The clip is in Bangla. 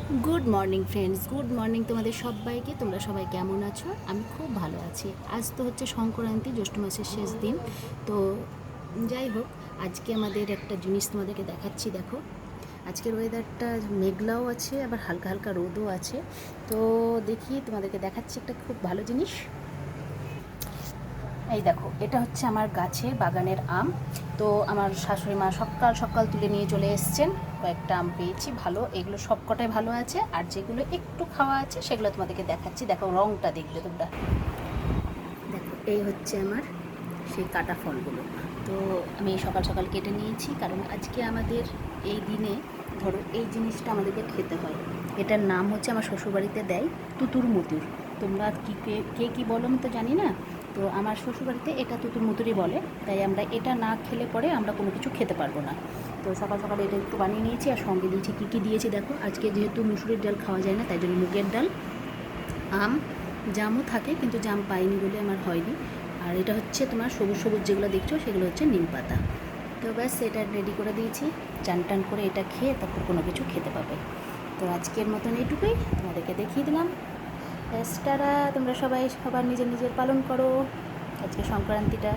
Good morning friends, good morning তোমাদের সবাইকে। তোমরা সবাই কেমন আছো? আমি খুব ভালো আছি। আজ তো হচ্ছে সংক্রান্তি, জ্যৈষ্ঠ মাসের শেষ দিন। তো যাই হোক, আজকে আমাদের একটা জিনিস তোমাদেরকে দেখাচ্ছি। দেখো, আজকের ওয়েদারটা মেঘলাও আছে, আবার হালকা হালকা রোদও আছে। তো দেখি তোমাদেরকে দেখাচ্ছি একটা খুব ভালো জিনিস। এই দেখো, এটা হচ্ছে আমার গাছের বাগানের আম। তো আমার শাশুড়ি মা সকাল সকাল তুলে নিয়ে চলে এসছেন। কয়েকটা আম পেয়েছি ভালো, এগুলো সবকটাই ভালো আছে। আর যেগুলো একটু খাওয়া আছে সেগুলো তোমাদেরকে দেখাচ্ছি। দেখো রঙটা দেখবে তোমরা। দেখো, এই হচ্ছে আমার সেই কাটা ফলগুলো। তো আমি সকাল সকাল কেটে নিয়েছি, কারণ আজকে আমাদের এই দিনে ধরো এই জিনিসটা আমাদেরকে খেতে হয়। এটার নাম হচ্ছে, আমার শ্বশুরবাড়িতে দেয় তুতুর মুতুর। তোমরা কে কী বলো আমি তো জানি না। তো আমার শ্বশুরবাড়িতে এটা তুতুর মুতুরই বলে। তাই আমরা এটা না খেলে পরে আমরা কোনো কিছু খেতে পারবো না। তো সকাল সকাল এটা একটু বানিয়ে নিয়েছি, আর সঙ্গে দিয়েছি কী কী দিয়েছি দেখো। আজকে যেহেতু মুসুরির ডাল খাওয়া যায় না, তাই জন্য মুগের ডাল, আম, জামও থাকে কিন্তু জাম পাইনি বলে আমার হয়নি। আর এটা হচ্ছে তোমার সবুজ সবুজ যেগুলো দেখছো সেগুলো হচ্ছে নিম পাতা। তো ব্যাস এটা রেডি করে দিয়েছি। চান টান করে এটা খেয়ে তারপর কোনো কিছু খেতে পাবে। তো আজকের মতন এইটুকুই তোমাদেরকে দেখিয়ে দিলাম। ব্যাস, টাটা। তোমরা সবাই সবার নিজের নিজের পালন করো আজকে সংক্রান্তিটা।